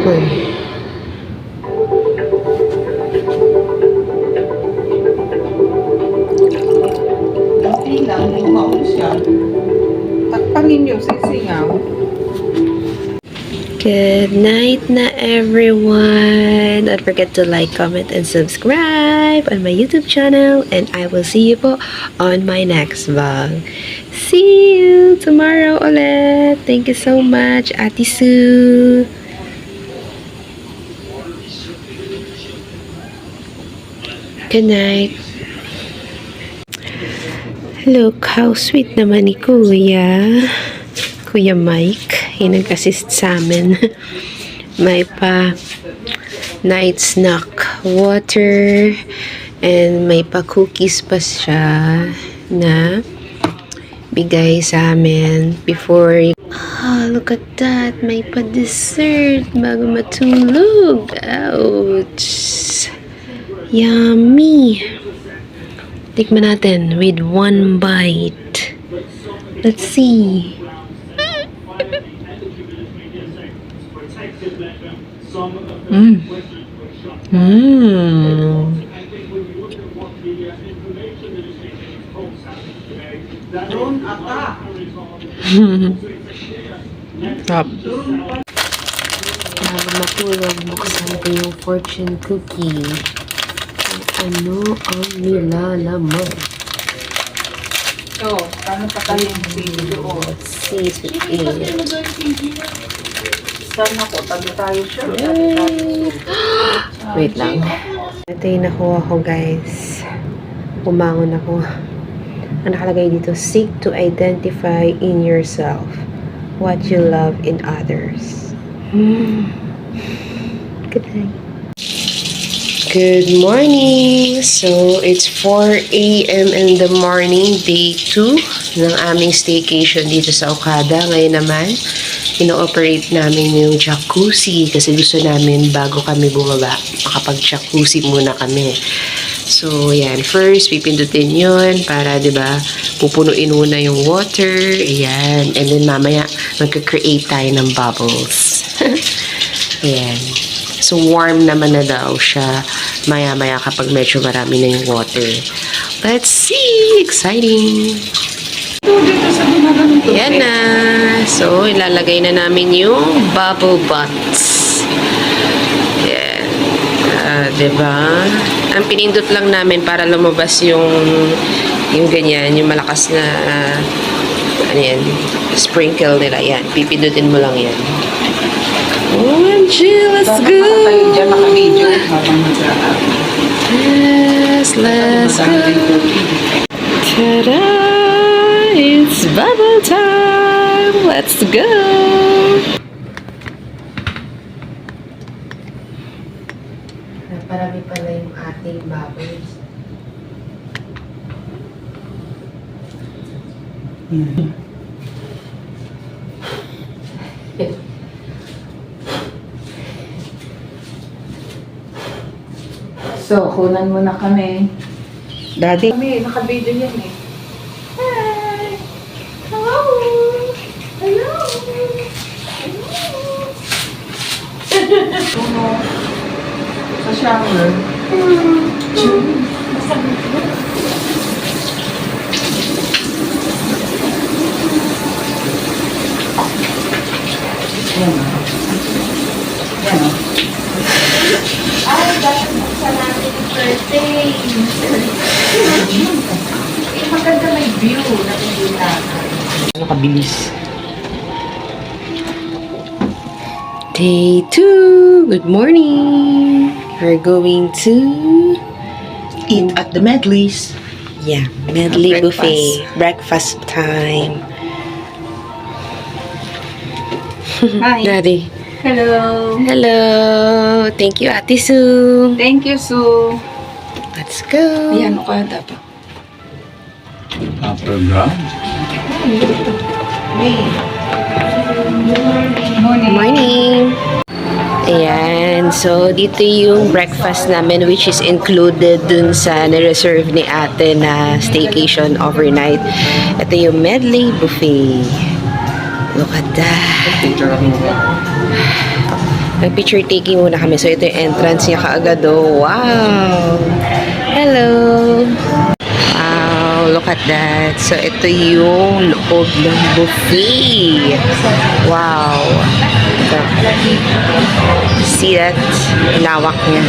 Uy. Okay lang, lumaon siya. Takpanin niyo, sisingaw. Good night na everyone. Don't forget to like, comment, and subscribe on my YouTube channel. And I will see you po on my next vlog. See you tomorrow ulit. Thank you so much, Ate Sue. Good night. Look how sweet naman ni Kuya. Kuya Mike. Yung nag-assist sa amin. May pa night snack water and may pa cookies pa siya na bigay sa amin before. Look at that. May pa dessert bago matulog. Ouch. Yummy. Tikman natin with one bite. Let's see. Drone attack. Top. Bago matulog, buksan ko yung fortune cookie. Ano ang nilalaman? So, paano pa tayo yung video? Let's see if it is. Sana ko, tabi tayo siya. Wait lang. Ito yung nakuha ko, guys. Umangon ako. Ang nakalagay dito, seek to identify in yourself what you love in others. Good night. Good morning! So, it's 4 a.m. in the morning, day 2 ng aming staycation dito sa Okada. Ngayon naman, ino-operate namin yung jacuzzi kasi gusto namin bago kami bumaba, makapag-jacuzzi muna kami. So, yan. First, pipindutin yun para, di ba, pupunuin muna yung water. Ayan. And then, mamaya, magka-create tayo ng bubbles. Ayan. So, warm naman na daw siya maya-maya kapag medyo marami na yung water. Let's see! Exciting! Ayan na. So, ilalagay na namin yung bubble butts. Ayan. Diba? Ang pinindot lang namin para lumabas yung ganyan, yung malakas na ano yan, sprinkle nila. Ayan. Pipindutin mo lang yan. OMG, let's go! Yes, let's go! Ta-da! It's bubble time! Let's go! Parami pala yung ating bubbles. So, kunan mo na kami. Daddy. Kami, naka-video yan eh. Hi! Hello! Hello! Hello! Sa shower. Yan. Yan o. Ay, dapat sa natin yung birthday. Eh, maganda may view na pinita. Nakabilis. Day 2. Good morning. We're going to Eat at the Medleys. yeah, medley Breakfast. buffet. Breakfast time. Hi. Daddy. Hello. Hello. Thank you, Ate Sue. Thank you, Sue. Let's go. Ayan ko dapat. Upper ground. Morning. Morning. Ayan. So, dito yung breakfast namin which is included dun sa na-reserve ni ate na staycation overnight. Ito yung medley buffet. Look at that. Picture ako mo ba? Nag-picture taking muna kami. So, ito yung entrance niya kaagad. Oh, wow! Hello! Wow, look at that. So, ito yung loob ng buffet. Wow! Ito. See that? Lawak niya.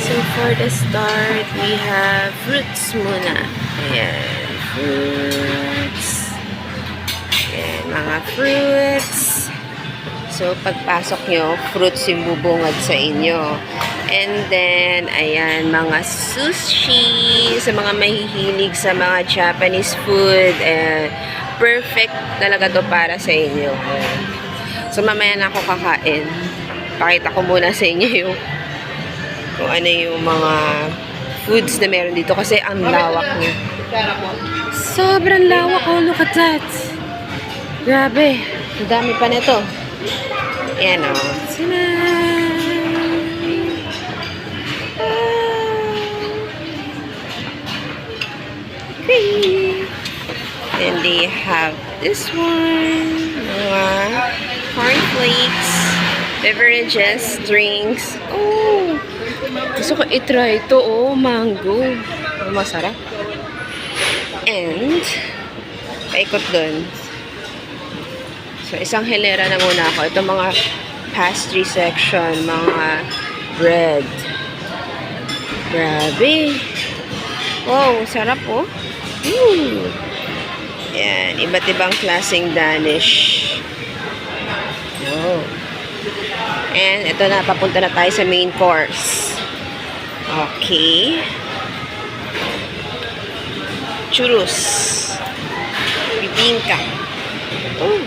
So, for the start, we have fruits muna. Ayan. Fruits. Ayan, mga fruits. So, pagpasok nyo, fruits yung bubungad sa inyo. And then, ayan, mga sushi. Sa mga mahihilig sa mga Japanese food. Perfect talaga to para sa inyo. So, mamaya na ako kakain. Pakita ko muna sa inyo yung kung ano yung mga foods na meron dito kasi ang lawak niya. Sobrang lawak. Oh, look at that. Grabe. Ang dami pa nito. Ayan o. Okay. Then they have this one. Mga cornflakes, beverages, drinks. Oh! Gusto ko i-try ito. Oh, mango. Oh, masarap. And, paikot dun. So, isang hilera na muna ako. Ito mga pastry section, mga bread. Grabe. Wow, sarap oh. Yan, iba't ibang klaseng Danish. Oh. And ito na, papunta na tayo sa main course. Okay. Churros. Bibingka. Oh,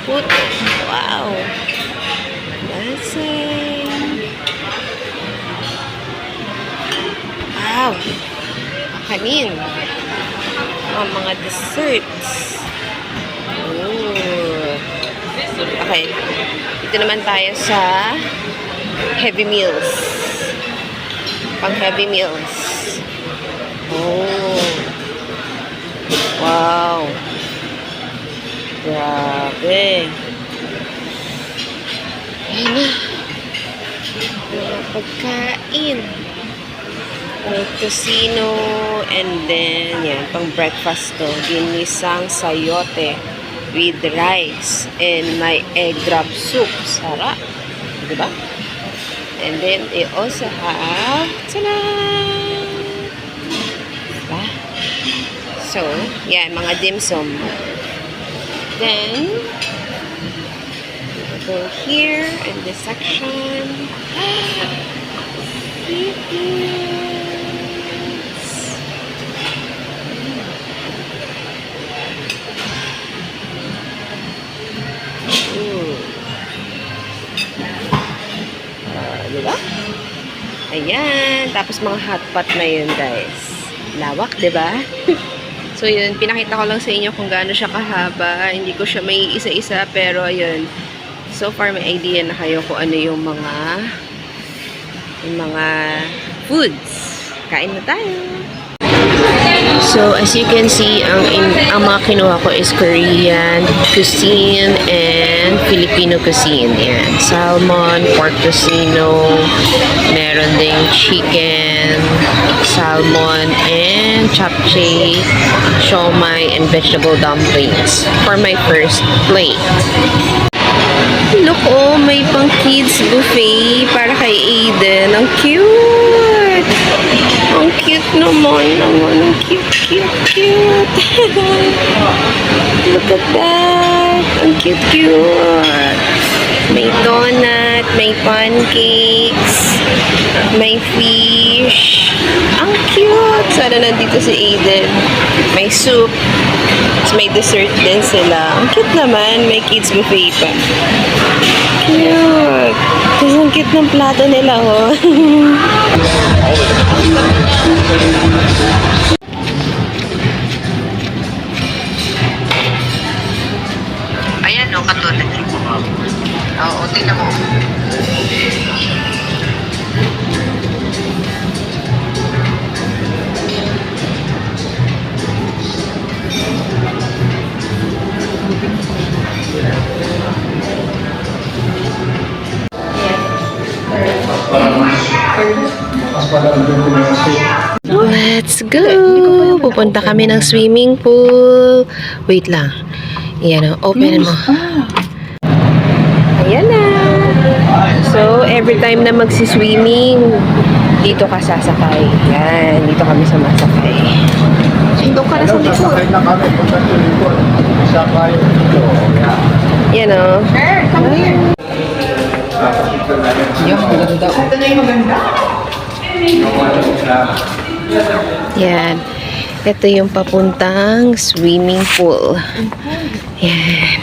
puto. Wow. Lasang. Wow. Kanin. Mga desserts. Oh. Okay. Dito naman tayo sa heavy meals. Pang heavy meals. Oh. Wow. Grabe. Ayan na. Mga pagkain. May tocino and then yan, pang breakfast to. Ginisang sayote with rice and my egg drop soup. Sarap. Diba? And then they also have tada! Diba? So, yan, mga dim sum. Then, go here in this section. Diba? Ayan. Tapos mga hot pot na yun, guys. Lawak, diba? So, yun. Pinakita ko lang sa inyo kung gaano siya kahaba. Hindi ko siya may isa-isa, pero ayun. So far, may idea na kayo kung ano yung mga foods. Kain na tayo. So, as you can see, ang mga kinuha ko is Korean cuisine and Filipino cuisine. Yan. Salmon, pork tocino, meron ding chicken, salmon, and japchae, siomai, and vegetable dumplings for my first plate. Look, oh, may pang kids buffet para kay Aiden. Ang cute! Ang cute naman. Ang cute. Look at that. Ang cute. May donut, may pancakes, may fish. Ang cute! Sana nandito si Aiden. May soup. May dessert din sila. Ang cute naman. May kids buffet pa. Cute. Kasi ang cute ng plato nila, oh. Ayan, oh, katulad. Oo, tingnan mo. Let's go! Pupunta kami ng swimming pool. Wait lang. Yan o, open mo. Ayan na. So, every time na magsiswimming, dito ka sasakay. Yan, dito kami sumasakay. Doon ka na sa likod. Yan o. Yung maganda. Ito na yung maganda. Yan. Ito yung papuntang swimming pool. Yan.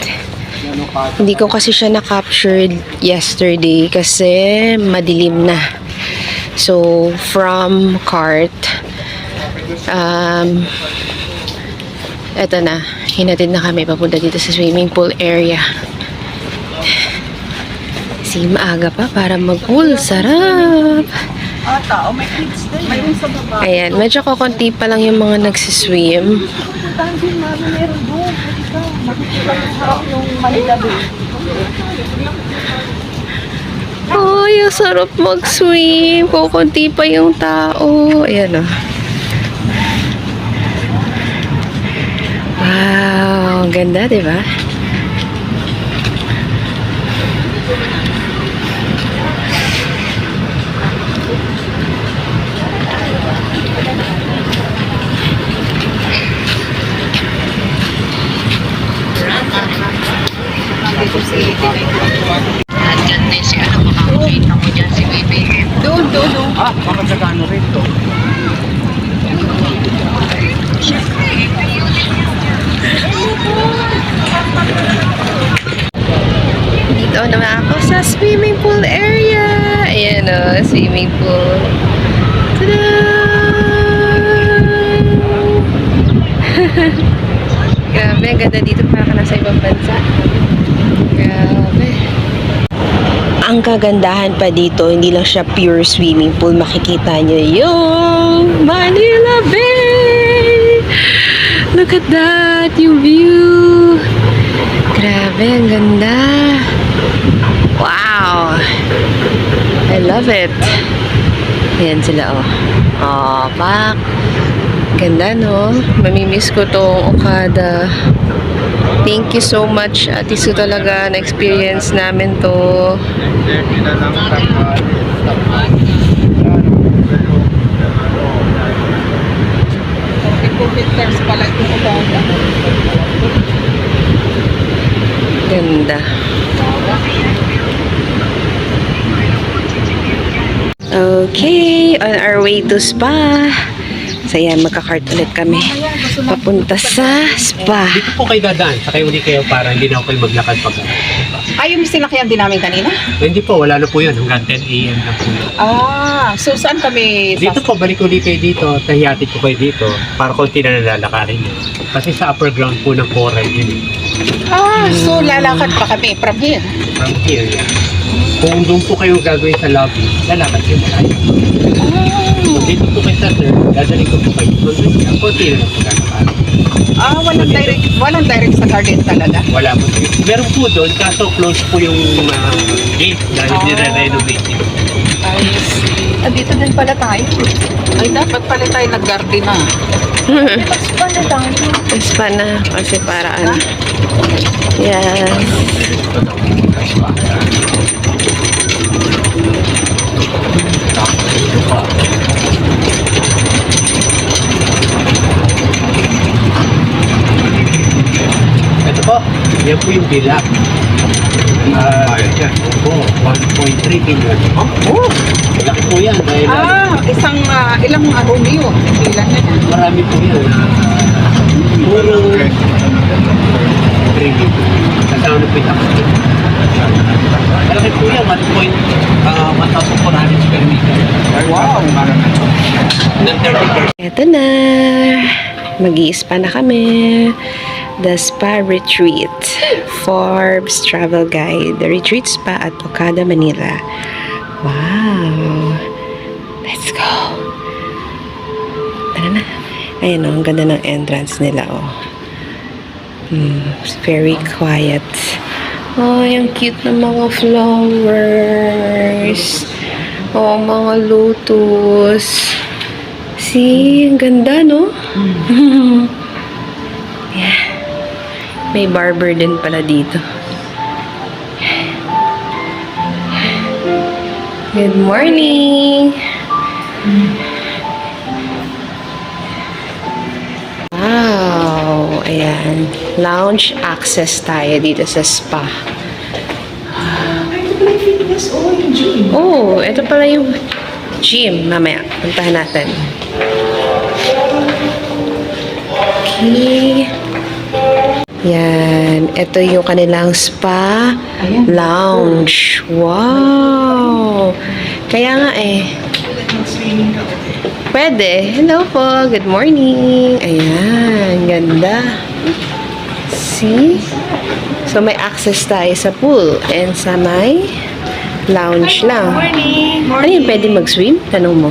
Hindi ko kasi siya na-captured yesterday kasi madilim na. So, from cart, eto na. Hinatid na kami papunta dito sa swimming pool area. Kasi maaga pa para mag-pool. Sarap! Ata, may kids din. Mayroon sa baba. Ayan, medyo kakunti pa lang yung mga nagsiswim. Puntahan din namin meron doon. Ikaw, makikita yung harap yung Manila Bay. Ay, ang sarap mag-swim. Kukunti pa yung tao. Ayan o. Wow, ang ganda, diba? At ganda si ano, makakita mo dyan si Baby. Doon. Ah, baka nagano rin to. Dito naman ako sa swimming pool area. Ayan o, swimming pool. Tada! Grabe, ang ganda dito para nasa ibang bansa. Grabe. Ang kagandahan pa dito, hindi lang siya pure swimming pool. Makikita nyo yung Manila Bay! Look at that! Yung view! Grabe, ang ganda! Wow! I love it! Ayan sila, oh. Oh, pak! Ganda, no? Mamimiss ko tong Okada. Thank you so much, Ate Su, talaga. Na-experience namin to. Pictures pala itong Okada. Ganda. Okay, on our way to spa. So yan, magka-cart ulit kami. Papunta sa spa. Dito po kayo dadaan, sakay uli kayo para hindi na ako kayo maglakad pag... Ay, yung sinakyan din namin kanina? Hindi po, wala na po yun. Hanggang 10 a.m. na po yun. So saan kami? Dito po, balik uli kayo dito, tahihatid ko kayo dito para konti na nalalakarin nyo. Kasi sa upper ground po ng Coral yun. So lalakad pa kami from here? From here, yeah. Kung doon po kayo gagawin sa lobby, lalakad kayo malayo. Kung dito po kayo sa sir, dadalhin ko po kayo. Konti na lang po lalakarin. Walang direct sa garden talaga? Wala po. Meron po doon, kaso close po yung gate dahil nire-renovate yun. Dito din pala tayo. Ay, dapat pala tayo nag-garden na. Spa na tayo. Spa na. Kasi para ano. Yes. Ito po, yan po yung bilang. Yan po, 1.3 billion. Oh! Malaki po yan. Dahil Isang ilang Romeo. Ilan na yan? marami po yan. Puro 3 billion. Kasama na po yung taxi. Malaki po yan, 1,400 square meter. Wow! Ng 30%. Eto na. Mag-i-spa na kami. The Spa Retreat. Forbes Travel Guide. The Retreat Spa at Okada, Manila. Wow. Let's go. Tara na. Ayan o, ang ganda ng entrance nila o. It's very quiet. Oh, yung cute ng mga flowers. Oh, mga lotus. See, ang ganda, no? Yeah. May barber din pala dito. Good morning! Wow! Ayan. Lounge access tayo dito sa spa. Oh, ito pala yung gym. Mamaya, puntahan natin. Okay. Yan. Ito yung kanilang spa lounge. Wow! Kaya nga eh. Pwede. Hello po. Good morning. Ayan. Ganda. See? So, may access tayo sa pool and sa may lounge lang. Morning! Ano yung pwede mag-swim? Tanong mo.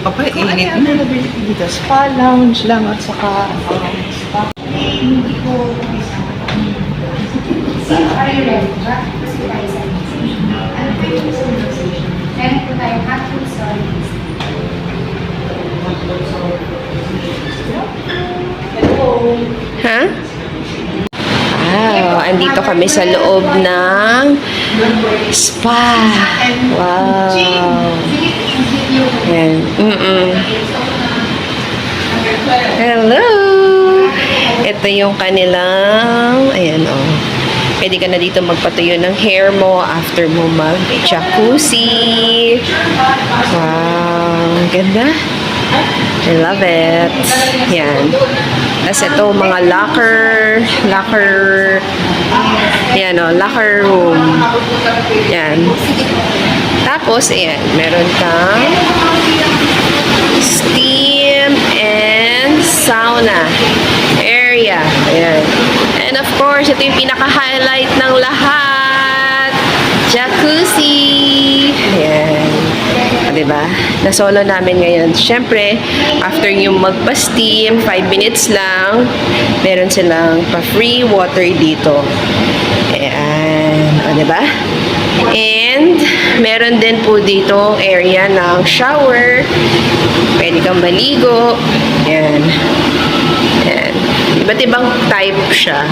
Papa, init na. Dito, spa lounge lang at saka spa. Are you ready? Kasi tayo sa ano po yung meron po tayo hot food stories. Ha? Wow, andito kami sa loob ng spa. Wow. Ayan. Hello! Ito yung kanilang, ayan oh. Pwede ka na dito magpatuyo ng hair mo after mo mag-jacuzzi. Wow, ganda. I love it. Yan. Tapos ito, mga locker, yan o, locker room. Yan. Tapos, ayan, meron kang steam and sauna area. Ayan. And of course, ito yung pinaka-highlight ng lahat. Jacuzzi. Ayan. Diba? Na-solo namin ngayon. Siyempre, after yung magpa-steam, 5 minutes lang, meron silang pa-free water dito. Ayan. O, diba? And, meron din po dito area ng shower. Pwede kang maligo. Ayan. Ayan. Iba't ibang type siya.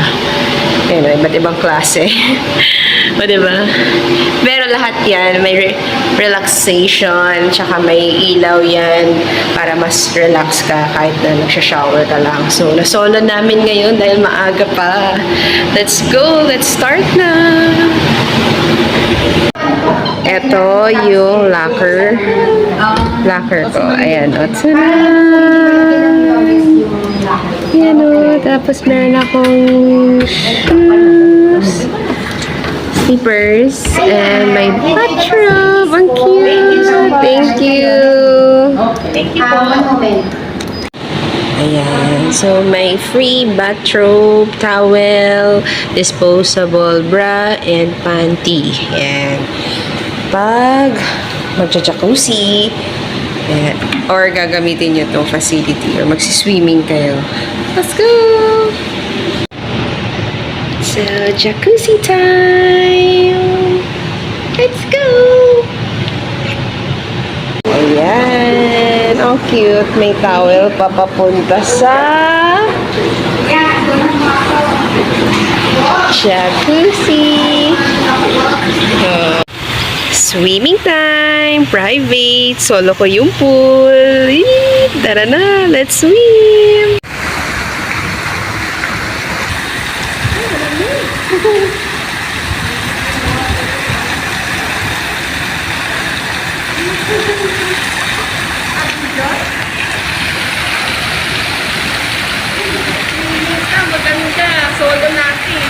Ayan, iba't ibang klase. O, diba? Pero lahat yan, may relaxation, tsaka may ilaw yan para mas relax ka kahit na nagsha-shower ka lang. So, na-solo namin ngayon dahil maaga pa. Let's go! Let's start na! Ito yung locker ko. Ayan, o, yan o, tapos meron akong shoes, slippers, and my bathrobe. Ang cute! Thank you! Thank you po. Ayan. So, may free bathrobe, towel, disposable bra, and panty. Ayan. Pag magja-jacuzzi, ayan, or gagamitin nyo itong facility, or magsiswimming kayo. Let's go! So, jacuzzi time! Let's go! Ayan! Oh, cute! May towel pa papunta sa jacuzzi! Swimming time! Private! Solo ko yung pool! Eee, tara na! Let's swim! Maganda! Solo natin!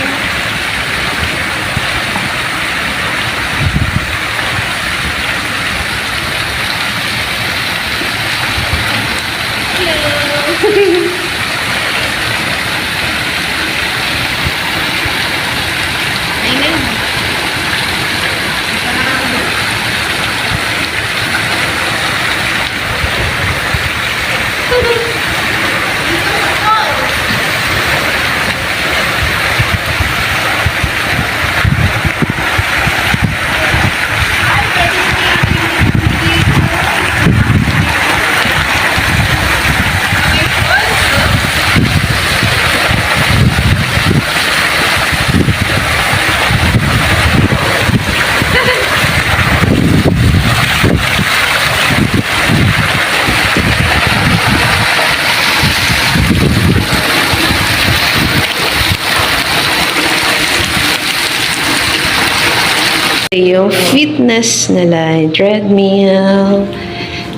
Yung fitness na line, treadmill.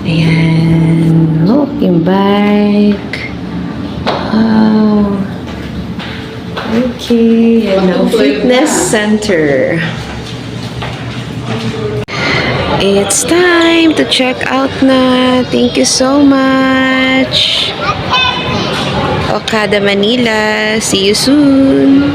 Ayan. Oh, yung bike. Wow. Okay. And now, fitness center. It's time to check out na. Thank you so much. Okada Manila. See you soon.